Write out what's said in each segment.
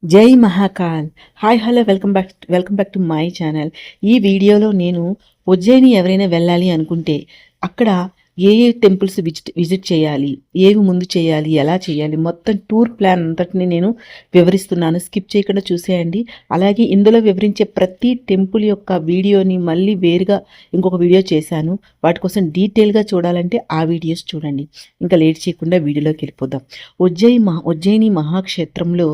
జై Mahakal. Hi hello welcome back to my channel. ఈ వీడియోలో నేను ఉజ్జయిని ఎవరైనా వెళ్ళాలి అనుకుంటే అక్కడ ఏ ఏ టెంపుల్స్ విజిట్ చేయాలి, ఏవి ముందు చేయాలి, ఎలా చేయాలి, మొత్తం టూర్ ప్లాన్ అంతటిని నేను వివరిస్తున్నాను. స్కిప్ చేయకుండా చూసేయండి. అలాగే ఇందులో వివరించే ప్రతి టెంపుల్ యొక్క వీడియోని మళ్ళీ వేరుగా ఇంకొక వీడియో చేశాను. వాటి కోసం డీటెయిల్గా చూడాలంటే ఆ వీడియోస్ చూడండి. ఇంకా లేట్ చేయకుండా వీడియోలోకి వెళ్ళిపోదాం. ఉజ్జయిని మహాక్షేత్రంలో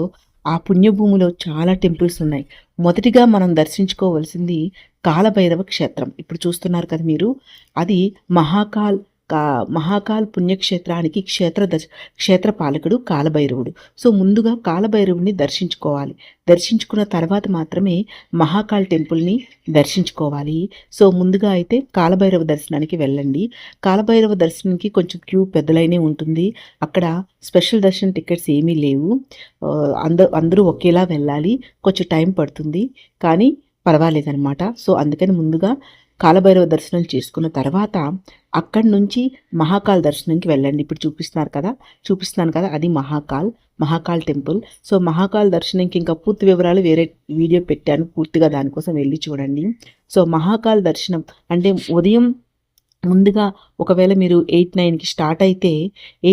ఆ పుణ్యభూమిలో చాలా టెంపుల్స్ ఉన్నాయి. మొదటిగా మనం దర్శించుకోవాల్సింది కాలభైరవ క్షేత్రం. ఇప్పుడు చూస్తున్నారు కదా మీరు, అది మహాకాల్ పుణ్యక్షేత్రానికి క్షేత్రపాలకుడు కాలభైరవుడు. సో ముందుగా కాలభైరవుడిని దర్శించుకోవాలి. దర్శించుకున్న తర్వాత మాత్రమే మహాకాల్ టెంపుల్ని దర్శించుకోవాలి. సో ముందుగా అయితే కాలభైరవ దర్శనానికి వెళ్ళండి. కాలభైరవ దర్శనానికి కొంచెం క్యూ పెద్దలైనే ఉంటుంది. అక్కడ స్పెషల్ దర్శనం టికెట్స్ ఏమీ లేవు. అందరూ ఒకేలా వెళ్ళాలి. కొంచెం టైం పడుతుంది కానీ పర్వాలేదనమాట. సో అందుకని ముందుగా కాలభైరవ దర్శనం చేసుకున్న తర్వాత అక్కడి నుంచి మహాకాల్ దర్శనంకి వెళ్ళండి. ఇప్పుడు చూపిస్తున్నాను కదా అది మహాకాల్ టెంపుల్. సో మహాకాల్ దర్శనంకి ఇంకా పూర్తి వివరాలు వేరే వీడియో పెట్టాను, పూర్తిగా దానికోసం వెళ్ళి చూడండి. సో మహాకాల్ దర్శనం అంటే ఉదయం ముందుగా ఒకవేళ మీరు 8-9కి స్టార్ట్ అయితే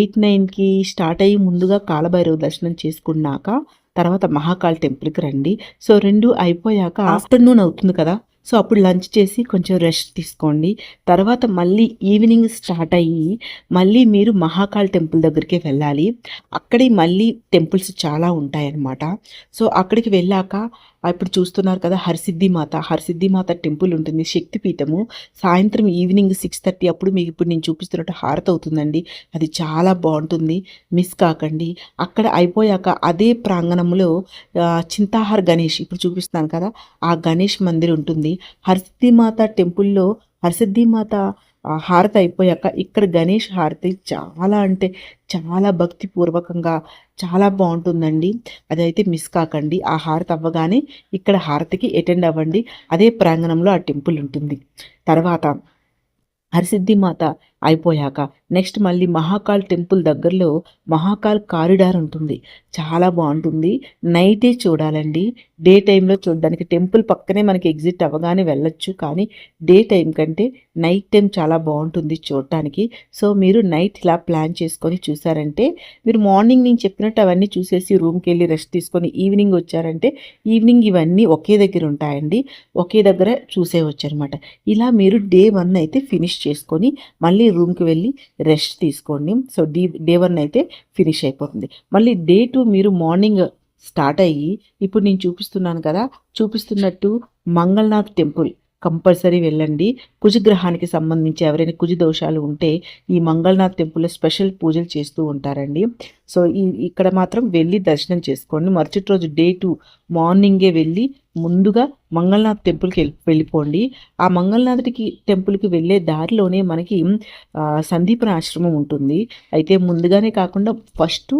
8-9కి స్టార్ట్ అయ్యి ముందుగా కాలభైరవ దర్శనం చేసుకున్నాక తర్వాత మహాకాల్ టెంపుల్కి రండి. సో రెండు అయిపోయాక ఆఫ్టర్నూన్ అవుతుంది కదా, సో అప్పుడు లంచ్ చేసి కొంచెం రెస్ట్ తీసుకోండి. తర్వాత మళ్ళీ ఈవినింగ్ స్టార్ట్ అయ్యి మళ్ళీ మీరు మహాకాల్ టెంపుల్ దగ్గరికి వెళ్ళాలి. అక్కడే మళ్ళీ టెంపుల్స్ చాలా ఉంటాయన్నమాట. సో అక్కడికి వెళ్ళాక ఇప్పుడు చూస్తున్నారు కదా హరసిద్ధిమాత టెంపుల్ ఉంటుంది, శక్తిపీఠము. సాయంత్రం ఈవినింగ్ 6:30 అప్పుడు మీకు ఇప్పుడు నేను చూపిస్తున్నట్టు హారతి అవుతుందండి. అది చాలా బాగుంటుంది, మిస్ కాకండి. అక్కడ అయిపోయాక అదే ప్రాంగణంలో చింతాహార్ గణేష్ ఇప్పుడు చూపిస్తున్నాను కదా, ఆ గణేష్ మందిర్ ఉంటుంది. హరసిద్ధిమాత టెంపుల్లో హరసిద్ధిమాత హారతి అయిపోయాక ఇక్కడ గణేష్ హారతి చాలా అంటే చాలా భక్తిపూర్వకంగా చాలా బాగుంటుందండి. అదైతే మిస్ కాకండి. ఆ హారతి అవ్వగానే ఇక్కడ హారతికి అటెండ్ అవ్వండి. అదే ప్రాంగణంలో ఆ టెంపుల్ ఉంటుంది. తర్వాత హరసిద్ధిమాత అయిపోయాక నెక్స్ట్ మళ్ళీ మహాకాల్ టెంపుల్ దగ్గరలో మహాకాల్ కారిడార్ ఉంటుంది, చాలా బాగుంటుంది. నైటే చూడాలండి, డే టైంలో చూడడానికి టెంపుల్ పక్కనే మనకి ఎగ్జిట్ అవ్వగానే వెళ్ళొచ్చు, కానీ డే టైం కంటే నైట్ టైం చాలా బాగుంటుంది చూడటానికి. సో మీరు నైట్ ఇలా ప్లాన్ చేసుకొని చూసారంటే మీరు మార్నింగ్ నేను చెప్పినట్టు అవన్నీ చూసేసి రూమ్కి వెళ్ళి రెస్ట్ తీసుకొని ఈవినింగ్ వచ్చారంటే ఈవినింగ్ ఇవన్నీ ఒకే దగ్గర ఉంటాయండి, ఒకే దగ్గర చూసేవచ్చు అనమాట. ఇలా మీరు డే 1 అయితే ఫినిష్ చేసుకొని మళ్ళీ రూమ్కి వెళ్ళి రెస్ట్ తీసుకోండి. సో డే 1 అయితే ఫినిష్ అయిపోతుంది. మళ్ళీ డే 2 మీరు మార్నింగ్ స్టార్ట్ అయ్యి ఇప్పుడు నేను చూపిస్తున్నట్టు మంగళనాథ్ టెంపుల్ కంపల్సరీ వెళ్ళండి. కుజగ్రహానికి సంబంధించి ఎవరైనా కుజ దోషాలు ఉంటే ఈ మంగళనాథ్ టెంపుల్లో స్పెషల్ పూజలు చేస్తూ ఉంటారండి. సో ఇక్కడ మాత్రం వెళ్ళి దర్శనం చేసుకోండి. మరుసటి రోజు డే 2 మార్నింగే వెళ్ళి ముందుగా మంగళనాథ్ టెంపుల్కి వెళ్ళిపోండి. ఆ మంగళనాథుడికి టెంపుల్కి వెళ్ళే దారిలోనే మనకి సందీపన ఆశ్రమం ఉంటుంది. అయితే ముందుగానే కాకుండా ఫస్ట్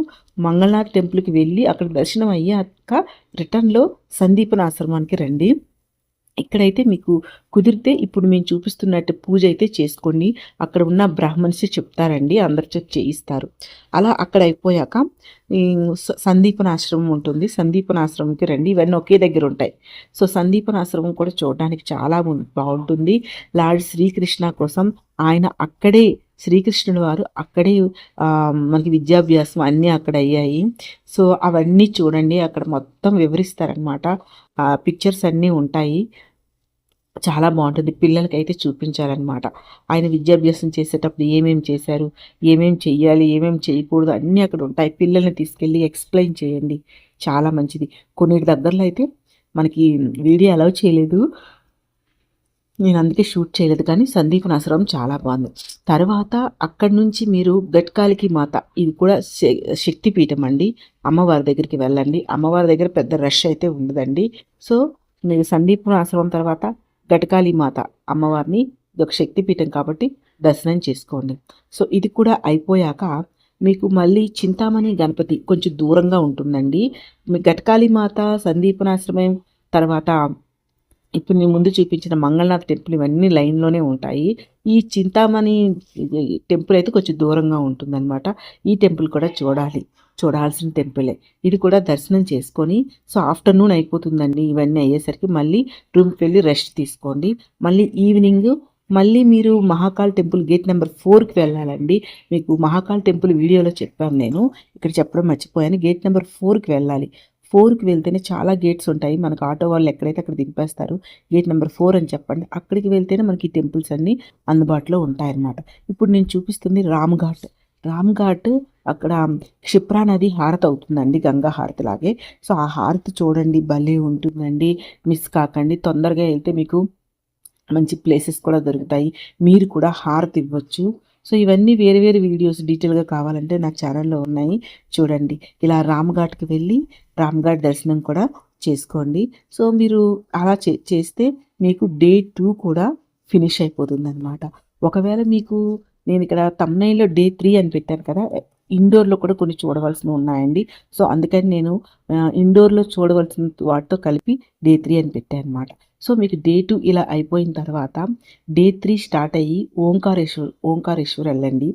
మంగళనాథ్ టెంపుల్కి వెళ్ళి అక్కడ దర్శనం అయ్యాక రిటర్న్లో సందీపన ఆశ్రమానికి రండి. ఇక్కడైతే మీకు కుదిరితే ఇప్పుడు మేము చూపిస్తున్నట్టు పూజ అయితే చేసుకోండి. అక్కడ ఉన్న బ్రాహ్మణ్స్ చెప్తారండి, అందరితో చేయిస్తారు. అలా అక్కడ అయిపోయాక ఈ సందీపనాశ్రమం ఉంటుంది, సందీపనాశ్రమంకి రండి. ఇవన్నీ ఒకే దగ్గర ఉంటాయి. సో సందీపనాశ్రమం కూడా చూడడానికి చాలా బాగుంటుంది. లార్డ్ శ్రీకృష్ణ కోసం ఆయన అక్కడే శ్రీకృష్ణుడు వారు అక్కడే మనకి విద్యాభ్యాసం అన్నీ అక్కడ అయ్యాయి. సో అవన్నీ చూడండి, అక్కడ మొత్తం వివరిస్తారనమాట. పిక్చర్స్ అన్నీ ఉంటాయి, చాలా బాగుంటుంది. పిల్లలకైతే చూపించాలన్నమాట. ఆయన విద్యాభ్యాసం చేసేటప్పుడు ఏమేమి చేశారు, ఏమేమి చెయ్యాలి, ఏమేమి చేయకూడదు అన్నీ అక్కడ ఉంటాయి. పిల్లల్ని తీసుకెళ్ళి ఎక్స్ప్లెయిన్ చేయండి, చాలా మంచిది. కొన్ని దగ్గరలో అయితే మనకి వీడియో అలౌ చేయలేదు, నేను అందుకే షూట్ చేయలేదు, కానీ సందీపనాశ్రమం చాలా బాగుంది. తర్వాత అక్కడి నుంచి మీరు గట్కాలికి మాత, ఇది కూడా శక్తిపీఠం అండి. అమ్మవారి దగ్గరికి వెళ్ళండి. అమ్మవారి దగ్గర పెద్ద రష్ అయితే ఉండదండి. సో మీరు సందీపనాశ్రమం తర్వాత గటకాళీ మాత అమ్మవారిని, ఇది ఒక శక్తిపీఠం కాబట్టి దర్శనం చేసుకోండి. సో ఇది కూడా అయిపోయాక మీకు మళ్ళీ చింతామణి గణపతి కొంచెం దూరంగా ఉంటుందండి. మీ గటకాళీ మాత, సందీపనాశ్రమం తర్వాత ఇప్పుడు నేను ముందు చూపించిన మంగళనాథ్ టెంపుల్ ఇవన్నీ లైన్లోనే ఉంటాయి. ఈ చింతామణి టెంపుల్ అయితే కొంచెం దూరంగా ఉంటుందన్నమాట. ఈ టెంపుల్ కూడా చూడాలి. చూడాల్సిన టెంపులే. ఇది కూడా దర్శనం చేసుకొని సో ఆఫ్టర్‌నూన్ అయిపోతుందండి. ఇవన్నీ అయ్యేసరికి మళ్ళీ రూమ్‌కి వెళ్ళి రెస్ట్ తీసుకోండి. మళ్ళీ ఈవినింగ్ మళ్ళీ మీరు మహాకాల్ టెంపుల్ గేట్ నెంబర్ 4కి వెళ్ళాలండి. మీకు మహాకాల్ టెంపుల్ వీడియోలో చెప్పాను నేను. ఇక్కడ చెప్పడం మర్చిపోయాను. గేట్ నెంబర్ 4కి వెళ్ళాలి. 4కి వెళ్తేనే చాలా గేట్స్ ఉంటాయి. మనకు ఆటో వాళ్ళు ఎక్కడైతే అక్కడ దింపేస్తారు. గేట్ నెంబర్ 4 అని చెప్పండి. అక్కడికి వెళ్తేనే మనకి ఈ టెంపుల్స్ అన్నీ అందుబాటులో ఉంటాయన్నమాట. ఇప్పుడు నేను చూపిస్తుంది రామ్ ఘాట్. రామ్ ఘాట్ అక్కడ క్షిప్రా నది హారతి అవుతుందండి, గంగా హారతి లాగే. సో ఆ హారతి చూడండి, భలే ఉంటుందండి. మిస్ కాకండి. తొందరగా వెళ్తే మీకు మంచి ప్లేసెస్ కూడా దొరుకుతాయి. మీరు కూడా హారతి ఇవ్వచ్చు. సో ఇవన్నీ వేరే వేరే వీడియోస్ డీటెయిల్గా కావాలంటే నా ఛానల్లో ఉన్నాయి, చూడండి. ఇలా రామ్ ఘాట్కి వెళ్ళి రామ్ ఘాట్ దర్శనం కూడా చేసుకోండి. సో మీరు అలా చేస్తే మీకు డే 2 కూడా ఫినిష్ అయిపోతుందన్నమాట. ఒకవేళ మీకు నేను ఇక్కడ థంబ్‌నెయిల్‌లో డే 3 అని పెట్టాను కదా! ఇండోర్‌లో కూడా కొన్ని చూడవలసినవి ఉన్నాయండి. సో అందుకని నేను ఇండోర్‌లో చూడవలసిన వాటితో కలిపి డే 3 అని పెట్టానన్నమాట. సో మీకు డే 2 ఇలా అయిపోయిన తర్వాత డే 3 స్టార్ట్ అయ్యి ఓంకారేశ్వర్ వెళ్ళండి.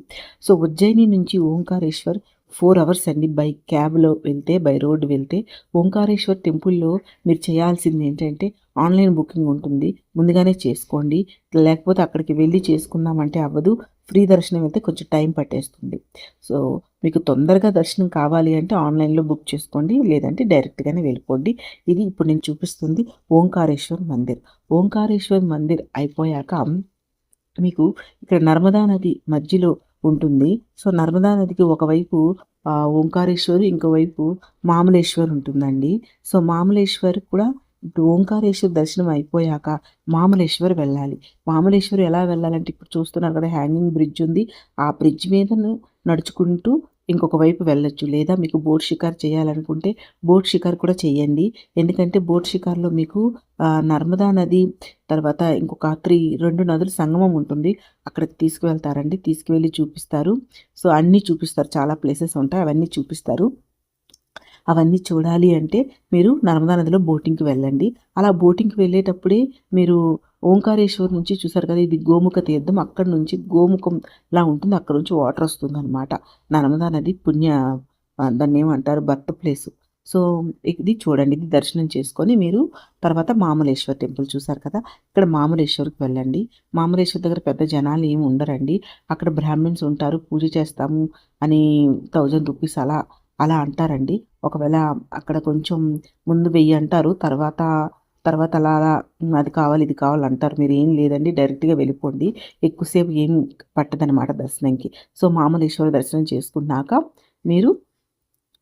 సో ఉజ్జయిని నుంచి ఓంకారేశ్వర్ 4 అవర్స్ అండి. బై క్యాబ్‌లో వెళ్తే, బై రోడ్ వెళ్తే. ఓంకారేశ్వర్ టెంపుల్‌లో మీరు చేయాల్సింది ఏంటంటే ఆన్‌లైన్ బుకింగ్ ఉంటుంది. ముందుగానే చేసుకోండి. లేకపోతే అక్కడికి వెళ్ళి చేసుకుందామంటే అవ్వదు. ఫ్రీ దర్శనం వెళ్తే కొంచెం టైం పట్టేస్తుంది. సో మీకు తొందరగా దర్శనం కావాలి అంటే ఆన్‌లైన్‌లో బుక్ చేసుకోండి. లేదంటే డైరెక్ట్‌గానే వెళ్ళిపోండి. ఇది ఇప్పుడు నేను చూపిస్తుంది ఓంకారేశ్వర్ మందిర్. ఓంకారేశ్వర్ మందిర్ అయిపోయాక మీకు ఇక్కడ నర్మదా నది మధ్యలో ఉంటుంది. సో నర్మదా నదికి ఒకవైపు ఓంకారేశ్వర్, ఇంకోవైపు మామలేశ్వర్ ఉంటుందండి. సో మామలేశ్వర్ కూడా ఇప్పుడు ఓంకారేశ్వర్ దర్శనం అయిపోయాక మామలేశ్వర్ వెళ్ళాలి. మామలేశ్వర్ ఎలా వెళ్ళాలంటే ఇప్పుడు చూస్తున్నారు కదా, హ్యాంగింగ్ బ్రిడ్జ్ ఉంది. ఆ బ్రిడ్జ్ మీద నడుచుకుంటూ ఇంకొక వైపు వెళ్ళొచ్చు. లేదా మీకు బోట్ షికార్ చేయాలనుకుంటే బోట్ షికార్ కూడా చేయండి. ఎందుకంటే బోట్ షికార్లో మీకు నర్మదా నది తర్వాత ఇంకొక 2 నదుల సంగమం ఉంటుంది. అక్కడికి తీసుకువెళ్తారండి. తీసుకువెళ్ళి చూపిస్తారు. సో అన్నీ చూపిస్తారు. చాలా ప్లేసెస్ ఉంటాయి, అవన్నీ చూపిస్తారు. అవన్నీ చూడాలి అంటే మీరు నర్మదా నదిలో బోటింగ్కి వెళ్ళండి. అలా బోటింగ్కి వెళ్ళేటప్పుడే మీరు ఓంకారేశ్వర్ నుంచి చూసారు కదా, ఇది గోముఖ తీర్థం. అక్కడ నుంచి గోముఖంలా ఉంటుంది. అక్కడ నుంచి వాటర్ వస్తుందన్నమాట. నర్మదా నది దాన్ని ఏమంటారు, బర్త్ ప్లేస్. సో ఇది చూడండి, ఇది దర్శనం చేసుకొని మీరు తర్వాత మామలేశ్వర్ టెంపుల్ చూసారు కదా, ఇక్కడ మామలేశ్వర్కి వెళ్ళండి. మామలేశ్వర్ దగ్గర పెద్ద జనాలు ఏమి ఉండరండి. అక్కడ బ్రాహ్మిన్స్ ఉంటారు. పూజ చేస్తాము అని 1000 రూపీస్ అలా అలా అంటారండి. ఒకవేళ అక్కడ కొంచెం ముందు వెయ్యి అంటారు. తర్వాత అలా అలా అది కావాలి, ఇది కావాలి అంటారు. మీరు ఏం లేదండి, డైరెక్ట్‌గా వెళ్ళిపోండి. ఎక్కువసేపు ఏం పట్టదనమాట దర్శనంకి. సో మామలేశ్వర దర్శనం చేసుకున్నాక మీరు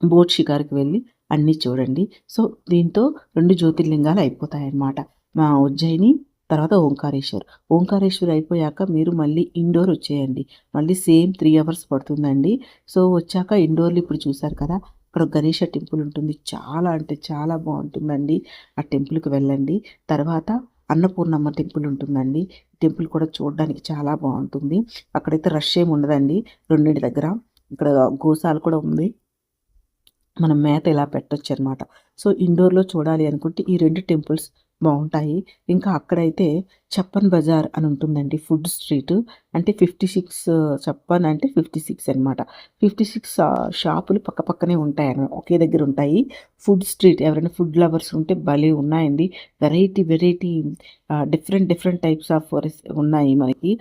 బోట్ షికార్కి వెళ్ళి అన్నీ చూడండి. సో దీంతో 2 జ్యోతిర్లింగాలు అయిపోతాయన్నమాట. మా ఉజ్జయిని తర్వాత ఓంకారేశ్వర్. ఓంకారేశ్వర్ అయిపోయాక మీరు మళ్ళీ ఇండోర్ వచ్చేయండి. మళ్ళీ సేమ్ 3 అవర్స్ పడుతుందండి. సో వచ్చాక ఇండోర్‌లో ఇప్పుడు చూసారు కదా, అక్కడ గణేష టెంపుల్ ఉంటుంది. చాలా అంటే చాలా బాగుంటుందండి. ఆ టెంపుల్కి వెళ్ళండి. తర్వాత అన్నపూర్ణమ్మ టెంపుల్ ఉంటుందండి. టెంపుల్ కూడా చూడడానికి చాలా బాగుంటుంది. అక్కడైతే రష్ ఏమి ఉండదండి. రెండింటి దగ్గర ఇక్కడ గోశాల కూడా ఉంది. మనం మేత ఇలా పెట్టొచ్చు అనమాట. సో ఇండోర్‌లో చూడాలి అనుకుంటే ఈ 2 టెంపుల్స్ బాగుంటాయి. ఇంకా అక్కడైతే చప్పన్ బజార్ అని ఉంటుందండి, ఫుడ్ స్ట్రీట్. అంటే 56 చప్పన్ అంటే 56 అనమాట. 56 షాపులు పక్క పక్కనే ఉంటాయి, ఒకే దగ్గర ఉంటాయి. ఫుడ్ స్ట్రీట్, ఎవరైనా ఫుడ్ లవర్స్ ఉంటే భలే ఉన్నాయండి. వెరైటీ డిఫరెంట్ టైప్స్ ఆఫ్ ఉన్నాయి మనకి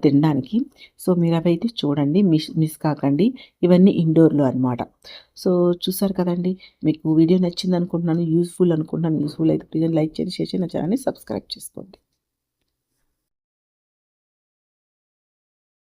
తినడానికి. సో మీరు అవైతే చూడండి, మిస్ కాకండి. ఇవన్నీ ఇండోర్‌లో అనమాట. సో చూసారు కదండి, మీకు వీడియో నచ్చింది అనుకుంటున్నాను, యూజ్ఫుల్ అనుకుంటున్నాను. యూజ్ఫుల్ అయితే ప్లీజ్ లైక్ చేయండి, షేర్ చేయండి, నా ఛానల్ని సబ్స్క్రైబ్ చేసుకోండి.